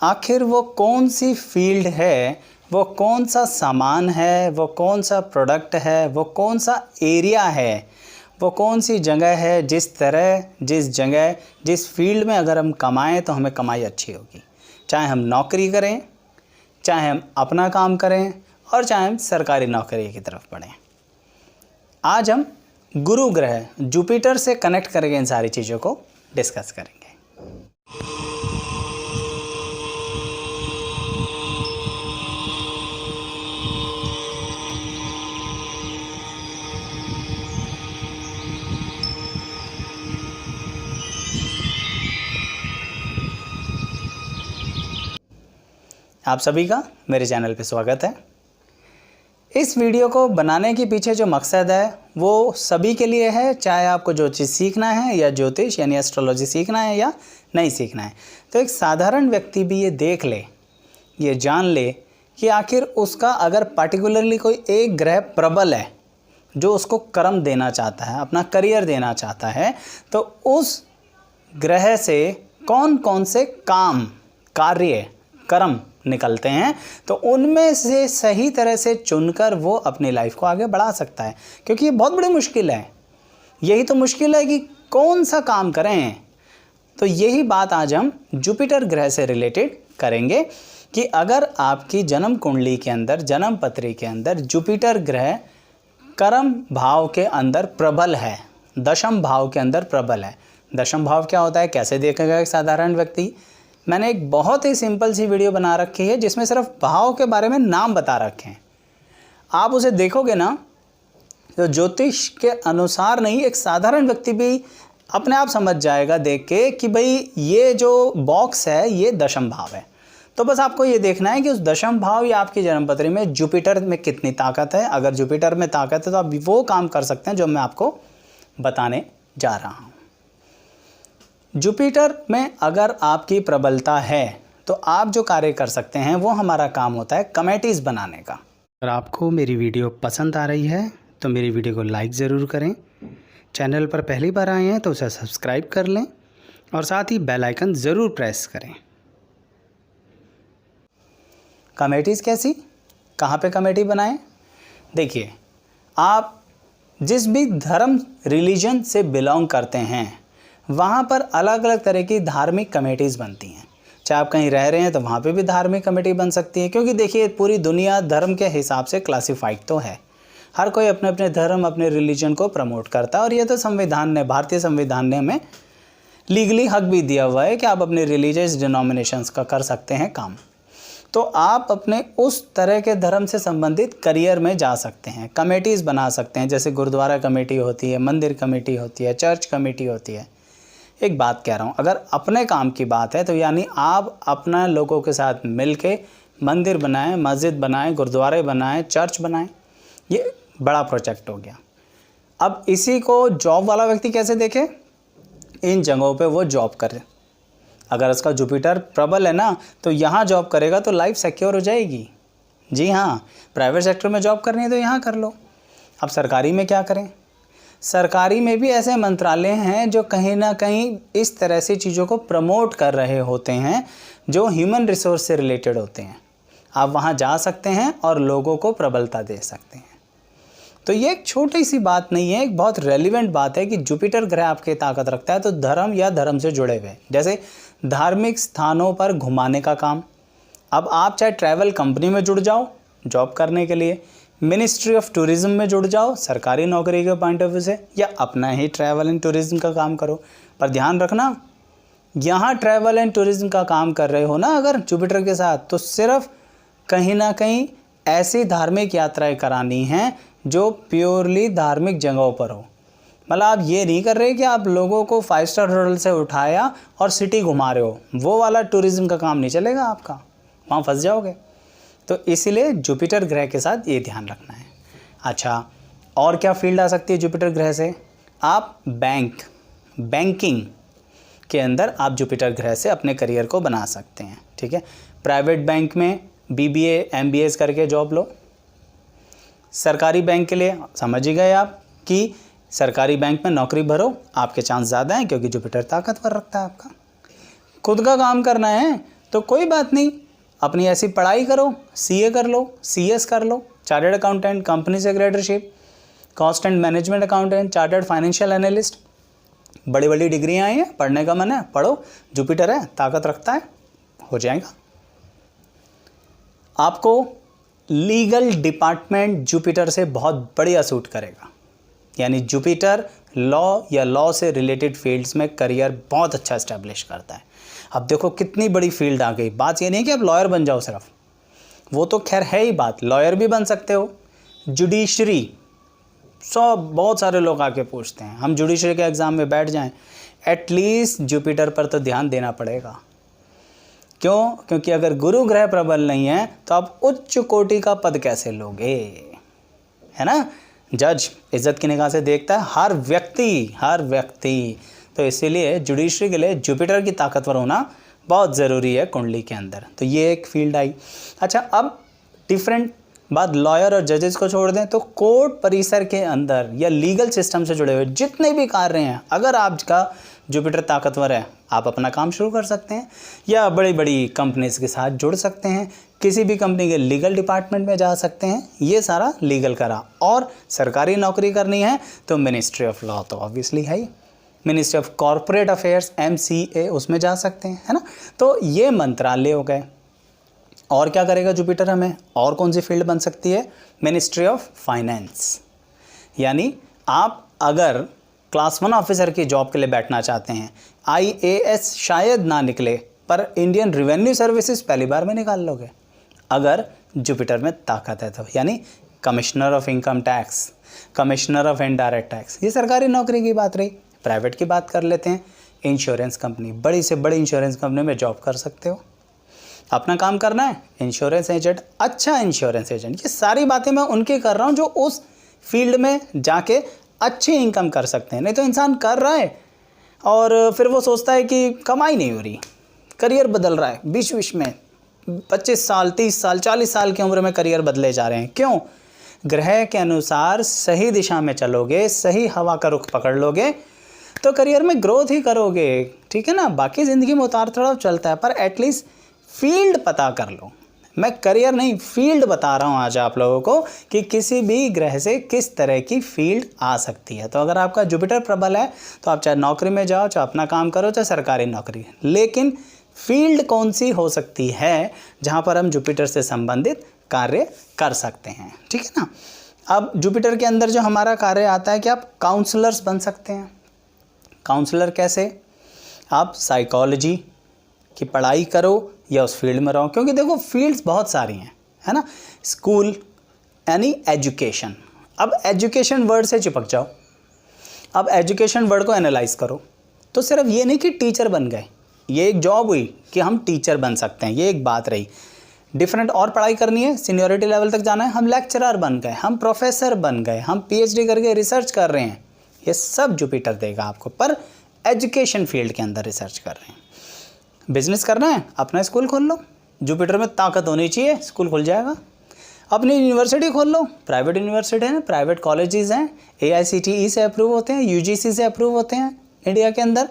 आखिर वो कौन सी फील्ड है, वो कौन सा सामान है, वो कौन सा प्रोडक्ट है, वो कौन सा एरिया है, वो कौन सी जगह है जिस तरह, जिस जगह, जिस फील्ड में अगर हम कमाएं तो हमें कमाई अच्छी होगी। चाहे हम नौकरी करें, चाहे हम अपना काम करें और चाहे हम सरकारी नौकरी की तरफ बढ़ें। आज हम गुरु ग्रह जुपिटर से कनेक्ट करके इन सारी चीज़ों को डिस्कस करेंगे। आप सभी का मेरे चैनल पे स्वागत है। इस वीडियो को बनाने के पीछे जो मकसद है वो सभी के लिए है, चाहे आपको ज्योतिष सीखना है या ज्योतिष यानी एस्ट्रोलॉजी सीखना है या नहीं सीखना है। तो एक साधारण व्यक्ति भी ये देख ले, ये जान ले कि आखिर उसका अगर पर्टिकुलरली कोई एक ग्रह प्रबल है जो उसको कर्म देना चाहता है, अपना करियर देना चाहता है, तो उस ग्रह से कौन कौन से काम, कार्य, कर्म निकलते हैं, तो उनमें से सही तरह से चुनकर वो अपनी लाइफ को आगे बढ़ा सकता है। क्योंकि ये बहुत बड़ी मुश्किल है, यही तो मुश्किल है कि कौन सा काम करें। तो यही बात आज हम जुपिटर ग्रह से रिलेटेड करेंगे कि अगर आपकी जन्म कुंडली के अंदर, जन्म पत्री के अंदर जुपिटर ग्रह कर्म भाव के अंदर प्रबल है, दशम भाव के अंदर प्रबल है। दशम भाव क्या होता है, कैसे देखेगा एक साधारण व्यक्ति? मैंने एक बहुत ही सिंपल सी वीडियो बना रखी है जिसमें सिर्फ भाव के बारे में नाम बता रखे हैं। आप उसे देखोगे ना तो ज्योतिष के अनुसार नहीं, एक साधारण व्यक्ति भी अपने आप समझ जाएगा देख के कि भाई ये जो बॉक्स है ये दशम भाव है। तो बस आपको ये देखना है कि उस दशम भाव या आपकी जन्मपत्री में जुपिटर में कितनी ताकत है। अगर जुपिटर में ताकत है तो आप वो काम कर सकते हैं जो मैं आपको बताने जा रहा हूँ। जुपिटर में अगर आपकी प्रबलता है तो आप जो कार्य कर सकते हैं वो हमारा काम होता है कमेटीज़ बनाने का। अगर आपको मेरी वीडियो पसंद आ रही है तो मेरी वीडियो को लाइक ज़रूर करें, चैनल पर पहली बार आए हैं तो उसे सब्सक्राइब कर लें और साथ ही बेल आइकन ज़रूर प्रेस करें। कमेटीज़ कैसी, कहाँ पे कमेटी बनाएं? देखिए, आप जिस भी धर्म, रिलीजन से बिलोंग करते हैं वहाँ पर अलग अलग तरह की धार्मिक कमेटीज़ बनती हैं। चाहे आप कहीं रह रहे हैं तो वहाँ पे भी धार्मिक कमेटी बन सकती है, क्योंकि देखिए पूरी दुनिया धर्म के हिसाब से क्लासिफाइड तो है। हर कोई अपने अपने धर्म, अपने रिलीजन को प्रमोट करता है और ये तो संविधान ने, भारतीय संविधान ने हमें लीगली हक भी दिया हुआ है कि आप अपने रिलीजियस डिनोमिनेशंस का कर सकते हैं काम। तो आप अपने उस तरह के धर्म से संबंधित करियर में जा सकते हैं, कमेटीज़ बना सकते हैं। जैसे गुरुद्वारा कमेटी होती है, मंदिर कमेटी होती है, चर्च कमेटी होती है। एक बात कह रहा हूँ, अगर अपने काम की बात है तो यानी आप अपना लोगों के साथ मिलके मंदिर बनाएं, मस्जिद बनाएं, गुरुद्वारे बनाएं, चर्च बनाएं। ये बड़ा प्रोजेक्ट हो गया। अब इसी को जॉब वाला व्यक्ति कैसे देखे? इन जगहों पे वो जॉब करे। अगर उसका जुपिटर प्रबल है ना तो यहाँ जॉब करेगा तो लाइफ सिक्योर हो जाएगी। जी हाँ, प्राइवेट सेक्टर में जॉब करनी है तो यहाँ कर लो। अब सरकारी में क्या करें? सरकारी में भी ऐसे मंत्रालय हैं जो कहीं ना कहीं इस तरह से चीज़ों को प्रमोट कर रहे होते हैं जो ह्यूमन रिसोर्स से रिलेटेड होते हैं। आप वहाँ जा सकते हैं और लोगों को प्रबलता दे सकते हैं। तो ये एक छोटी सी बात नहीं है, एक बहुत रेलिवेंट बात है कि जुपिटर ग्रह आपके ताकत रखता है तो धर्म या धर्म से जुड़े हुए, जैसे धार्मिक स्थानों पर घुमाने का काम। अब आप चाहे ट्रैवल कंपनी में जुड़ जाओ जॉब करने के लिए, मिनिस्ट्री ऑफ टूरिज़्म में जुड़ जाओ सरकारी नौकरी के पॉइंट ऑफ व्यू से, या अपना ही ट्रैवल एंड टूरिज़्म का काम करो। पर ध्यान रखना, यहाँ ट्रैवल एंड टूरिज़्म का काम कर रहे हो ना अगर जुपिटर के साथ, तो सिर्फ कहीं ना कहीं ऐसी धार्मिक यात्राएं करानी हैं जो प्योरली धार्मिक जगहों पर हो। मतलब आप ये नहीं कर रहे कि आप लोगों को 5 स्टार होटल से उठाया और सिटी घुमा रहे हो, वो वाला टूरिज़्म का काम नहीं चलेगा आपका, वहाँ फंस जाओगे। तो इसीलिए जुपिटर ग्रह के साथ ये ध्यान रखना है। अच्छा, और क्या फील्ड आ सकती है जुपिटर ग्रह से? आप बैंकिंग के अंदर आप जुपिटर ग्रह से अपने करियर को बना सकते हैं। ठीक है, प्राइवेट बैंक में BBA MBA करके जॉब लो। सरकारी बैंक के लिए समझ ही गए आप कि सरकारी बैंक में नौकरी भरो, आपके चांस ज़्यादा हैं क्योंकि जुपिटर ताकतवर रखता है आपका। खुद का काम करना है तो कोई बात नहीं, अपनी ऐसी पढ़ाई करो, सीए कर लो, सीएस कर लो, chartered accountant, company secretaryship, cost and management accountant, chartered financial analyst, बड़ी बड़ी डिग्रियाँ आई हैं, पढ़ने का मन है पढ़ो, जुपिटर है, ताकत रखता है, हो जाएगा। आपको लीगल डिपार्टमेंट जुपिटर से बहुत बढ़िया सूट करेगा, यानी जुपिटर लॉ या लॉ से रिलेटेड फील्ड्स में करियर बहुत अच्छा इस्टेब्लिश करता है। अब देखो कितनी बड़ी फील्ड आ गई, बात ये नहीं कि आप लॉयर बन जाओ सिर्फ, वो तो खैर है ही बात, लॉयर भी बन सकते हो, जुडिशरी, बहुत सारे लोग आके पूछते हैं हम जुडिशरी के एग्ज़ाम में बैठ जाएं, एटलीस्ट जुपिटर पर तो ध्यान देना पड़ेगा। क्यों? क्योंकि अगर गुरु ग्रह प्रबल नहीं है तो आप उच्च कोटि का पद कैसे लोगे, है ना। जज इज्जत की निगाह से देखता है हर व्यक्ति, तो इसीलिए जुडिशरी के लिए जुपिटर की ताकतवर होना बहुत ज़रूरी है कुंडली के अंदर। तो ये एक फील्ड आई। अच्छा, अब डिफरेंट बात लॉयर और जजेस को छोड़ दें तो कोर्ट परिसर के अंदर या लीगल सिस्टम से जुड़े हुए जितने भी कार्य हैं, अगर आपका जुपिटर ताकतवर है आप अपना काम शुरू कर सकते हैं या बड़ी बड़ी कंपनीज के साथ जुड़ सकते हैं, किसी भी कंपनी के लीगल डिपार्टमेंट में जा सकते हैं, ये सारा लीगल करा। और सरकारी नौकरी करनी है तो मिनिस्ट्री ऑफ लॉ तो ऑब्वियसली है ही, ministry of corporate affairs MCA उसमें जा सकते हैं, है ना। तो ये मंत्रालय हो गए। और क्या करेगा जुपिटर हमें, और कौन सी फील्ड बन सकती है, मिनिस्ट्री ऑफ फाइनेंस, यानी आप अगर क्लास 1 ऑफिसर की जॉब के लिए बैठना चाहते हैं, IAS शायद ना निकले पर इंडियन रेवेन्यू सर्विसेज पहली बार में निकाल लोगे अगर जुपिटर में ताकत है तो, यानी commissioner of income tax, commissioner of indirect tax, ये सरकारी नौकरी की बात रही। प्राइवेट की बात कर लेते हैं, इंश्योरेंस कंपनी, बड़ी से बड़ी इंश्योरेंस कंपनी में जॉब कर सकते हो, अपना काम करना है, इंश्योरेंस एजेंट, अच्छा इंश्योरेंस एजेंट। ये सारी बातें मैं उनकी कर रहा हूँ जो उस फील्ड में जाके अच्छी इनकम कर सकते हैं। नहीं तो इंसान कर रहा है और फिर वो सोचता है कि कमाई नहीं हो रही, करियर बदल रहा है बीच में, 25 साल 30 साल 40 साल की उम्र में करियर बदले जा रहे हैं। क्यों? ग्रह के अनुसार सही दिशा में चलोगे, सही हवा का रुख पकड़ लोगे तो करियर में ग्रोथ ही करोगे, ठीक है ना। बाकी ज़िंदगी में उतार चढ़ाव चलता है पर एटलीस्ट फील्ड पता कर लो। मैं करियर नहीं, फील्ड बता रहा हूँ आज आप लोगों को कि किसी भी ग्रह से किस तरह की फील्ड आ सकती है। तो अगर आपका जुपिटर प्रबल है तो आप चाहे नौकरी में जाओ, चाहे अपना काम करो, चाहे सरकारी नौकरी, लेकिन फील्ड कौन सी हो सकती है जहाँ पर हम जुपिटर से संबंधित कार्य कर सकते हैं, ठीक है ना। अब जुपिटर के अंदर जो हमारा कार्य आता है कि आप काउंसलर्स बन सकते हैं। काउंसलर कैसे? आप साइकोलॉजी की पढ़ाई करो या उस फील्ड में रहो, क्योंकि देखो फील्ड्स बहुत सारी हैं, है ना। स्कूल यानी एजुकेशन, अब एजुकेशन वर्ड से चिपक जाओ, अब एजुकेशन वर्ड को एनालाइज करो तो सिर्फ ये नहीं कि टीचर बन गए, ये एक जॉब हुई कि हम टीचर बन सकते हैं, ये एक बात रही। डिफरेंट और पढ़ाई करनी है, सीनियरिटी लेवल तक जाना है, हम लेक्चरर बन गए, हम प्रोफेसर बन गए, हम PhD करके रिसर्च कर रहे हैं, ये सब जुपिटर देगा आपको, पर एजुकेशन फील्ड के अंदर रिसर्च कर रहे हैं। बिजनेस करना है, अपना स्कूल खोल लो, जुपिटर में ताकत होनी चाहिए, स्कूल खुल जाएगा। अपनी यूनिवर्सिटी खोल लो, प्राइवेट यूनिवर्सिटी हैं, प्राइवेट कॉलेजेस हैं, AICTE से अप्रूव होते हैं, UGC से अप्रूव होते हैं इंडिया के अंदर,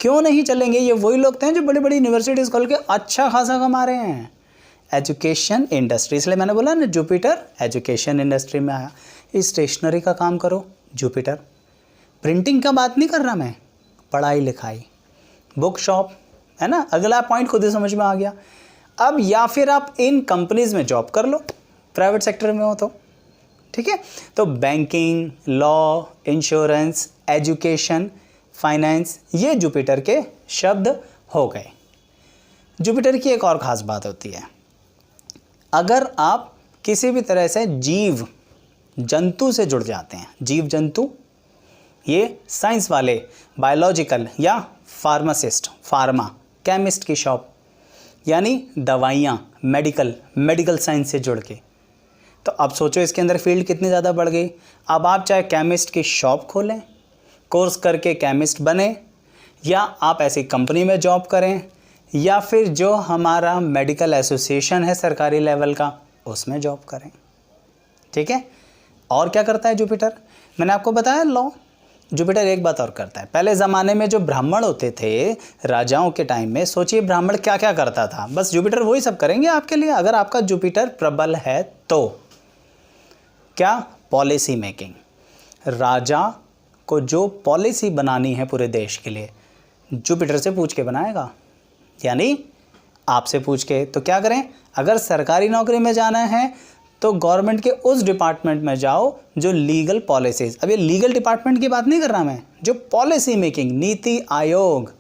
क्यों नहीं चलेंगे। ये वही लोग हैं जो बड़ी बड़ी यूनिवर्सिटीज़ खोल के अच्छा खासा कमा रहे हैं। एजुकेशन इंडस्ट्री, इसलिए मैंने बोला ना जुपिटर एजुकेशन इंडस्ट्री में आया। स्टेशनरी का काम करो, जुपिटर। प्रिंटिंग का बात नहीं कर रहा मैं, पढ़ाई लिखाई, बुक शॉप, है ना। अगला पॉइंट खुद ही समझ में आ गया। अब या फिर आप इन कंपनीज में जॉब कर लो, प्राइवेट सेक्टर में हो तो, ठीक है। तो banking, law, insurance, education, finance, ये जुपिटर के शब्द हो गए। जुपिटर की एक और ख़ास बात होती है, अगर आप किसी भी तरह से जीव जंतु से जुड़ जाते हैं, जीव जंतु, ये साइंस वाले, बायोलॉजिकल या फार्मासिस्ट, फार्मा, केमिस्ट की शॉप, यानी दवाइयाँ, मेडिकल साइंस से जुड़ के, तो अब सोचो इसके अंदर फील्ड कितनी ज़्यादा बढ़ गई। अब आप चाहे केमिस्ट की शॉप खोलें, कोर्स करके केमिस्ट बने, या आप ऐसी कंपनी में जॉब करें, या फिर जो हमारा मेडिकल एसोसिएशन है सरकारी लेवल का उसमें जॉब करें, ठीक है। और क्या करता है जुपिटर? मैंने आपको बताया लॉ, जुपिटर एक बात और करता है। पहले ज़माने में जो ब्राह्मण होते थे राजाओं के टाइम में, सोचिए ब्राह्मण क्या क्या करता था, बस जुपिटर वही सब करेंगे आपके लिए अगर आपका जुपिटर प्रबल है तो। क्या? Policy making. राजा को जो पॉलिसी बनानी है पूरे देश के लिए जुपिटर से पूछ के बनाएगा, यानी आपसे पूछ के। तो क्या करें, अगर सरकारी नौकरी में जाना है तो गवर्नमेंट के उस डिपार्टमेंट में जाओ जो लीगल पॉलिसीज़, अब ये लीगल डिपार्टमेंट की बात नहीं कर रहा मैं, जो policy making, NITI Aayog,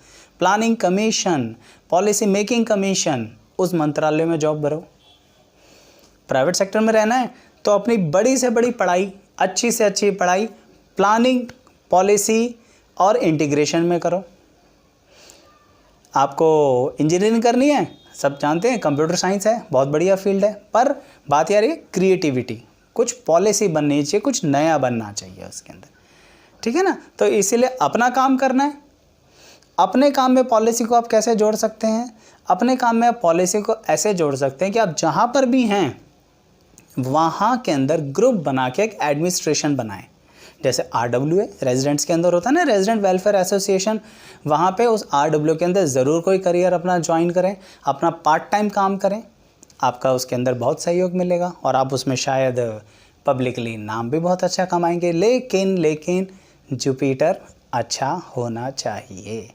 planning commission, policy making commission, उस मंत्रालय में जॉब भरो। प्राइवेट सेक्टर में रहना है तो अपनी बड़ी से बड़ी पढ़ाई, अच्छी से अच्छी पढ़ाई प्लानिंग, पॉलिसी और इंटीग्रेशन में करो। आपको इंजीनियरिंग करनी है, सब जानते हैं कंप्यूटर साइंस है, बहुत बढ़िया फील्ड है, पर बात यार ये क्रिएटिविटी, कुछ पॉलिसी बननी चाहिए, कुछ नया बनना चाहिए उसके अंदर, ठीक है ना। तो इसीलिए अपना काम करना है। अपने काम में पॉलिसी को आप कैसे जोड़ सकते हैं? अपने काम में आप पॉलिसी को ऐसे जोड़ सकते हैं कि आप जहाँ पर भी हैं वहाँ के अंदर ग्रुप बना के एक एडमिनिस्ट्रेशन बनाएं। जैसे RWA रेजिडेंट्स के अंदर होता है ना, रेजिडेंट वेलफेयर एसोसिएशन, वहाँ पे उस RWA के अंदर ज़रूर कोई करियर अपना ज्वाइन करें, अपना पार्ट टाइम काम करें, आपका उसके अंदर बहुत सहयोग मिलेगा और आप उसमें शायद पब्लिकली नाम भी बहुत अच्छा कमाएंगे। लेकिन जुपिटर अच्छा होना चाहिए,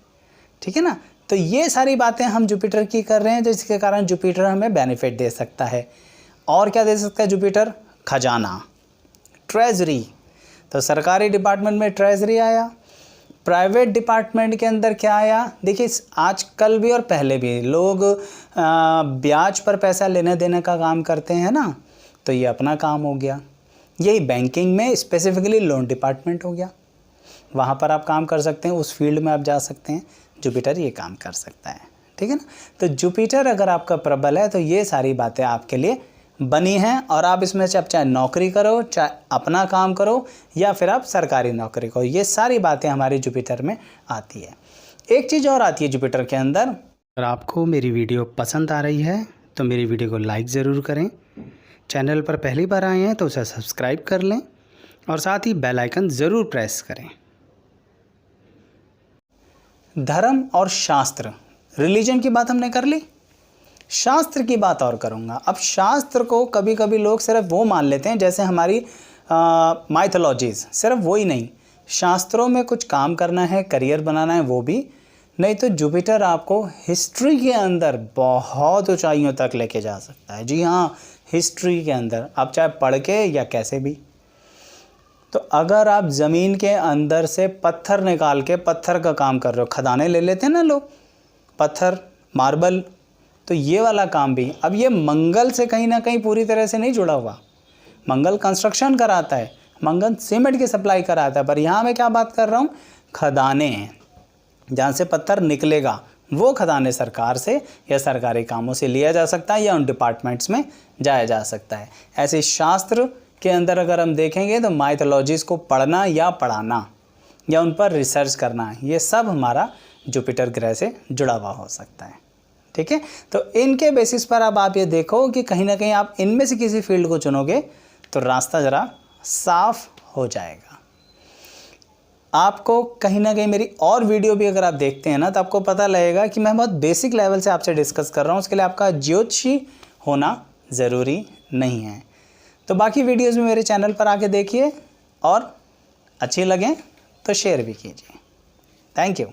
ठीक है ना। तो ये सारी बातें हम जुपिटर की कर रहे हैं, जिसके कारण जुपिटर हमें बेनिफिट दे सकता है। और क्या दे सकता है जुपिटर? खजाना, ट्रेजरी। तो सरकारी डिपार्टमेंट में ट्रेजरी आया, प्राइवेट डिपार्टमेंट के अंदर क्या आया? देखिए आजकल भी और पहले भी लोग ब्याज पर पैसा लेने देने का काम करते हैं ना, तो ये अपना काम हो गया। यही बैंकिंग में स्पेसिफिकली लोन डिपार्टमेंट हो गया, वहाँ पर आप काम कर सकते हैं, उस फील्ड में आप जा सकते हैं। जुपिटर ये काम कर सकता है, ठीक है ना। तो जुपिटर अगर आपका प्रबल है तो ये सारी बातें आपके लिए बनी हैं और आप इसमें से चाहे नौकरी करो, चाहे अपना काम करो, या फिर आप सरकारी नौकरी करो, ये सारी बातें हमारी जुपिटर में आती है। एक चीज़ और आती है जुपिटर के अंदर, अगर आपको मेरी वीडियो पसंद आ रही है तो मेरी वीडियो को लाइक ज़रूर करें, चैनल पर पहली बार आए हैं तो उसे सब्सक्राइब कर लें और साथ ही बेल आइकन ज़रूर प्रेस करें। धर्म और शास्त्र, रिलीजन की बात हमने कर ली, शास्त्र की बात और करूँगा। अब शास्त्र को कभी कभी लोग सिर्फ वो मान लेते हैं जैसे हमारी माइथोलॉजीज़, सिर्फ वो ही नहीं, शास्त्रों में कुछ काम करना है, करियर बनाना है, वो भी नहीं। तो जुपिटर आपको हिस्ट्री के अंदर बहुत ऊंचाइयों तक लेके जा सकता है। जी हाँ, हिस्ट्री के अंदर आप चाहे पढ़ के या कैसे भी। तो अगर आप ज़मीन के अंदर से पत्थर निकाल के पत्थर का काम कर रहे हो, खदानें ले लेते हैं ना लोग, पत्थर, मार्बल, तो ये वाला काम भी, अब ये मंगल से कहीं ना कहीं पूरी तरह से नहीं जुड़ा हुआ। मंगल कंस्ट्रक्शन कराता है, मंगल सीमेंट की सप्लाई कराता है, पर यहाँ मैं क्या बात कर रहा हूँ, खदानें हैं जहाँ से पत्थर निकलेगा, वो खदानें सरकार से या सरकारी कामों से लिया जा सकता है या उन डिपार्टमेंट्स में जाया जा सकता है। ऐसे शास्त्र के अंदर अगर हम देखेंगे तो माइथोलॉजीज़ को पढ़ना या पढ़ाना या उन पर रिसर्च करना, ये सब हमारा जुपिटर ग्रह से जुड़ा हुआ हो सकता है, ठीक है। तो इनके बेसिस पर अब आप ये देखो कि कहीं ना कहीं आप इनमें से किसी फील्ड को चुनोगे तो रास्ता ज़रा साफ हो जाएगा। आपको कहीं ना कहीं मेरी और वीडियो भी अगर आप देखते हैं ना तो आपको पता लगेगा कि मैं बहुत बेसिक लेवल से आपसे डिस्कस कर रहा हूँ, उसके लिए आपका ज्योतिषी होना ज़रूरी नहीं है। तो बाकी वीडियोज़ में मेरे चैनल पर आके देखिए और अच्छी लगें तो शेयर भी कीजिए। Thank you.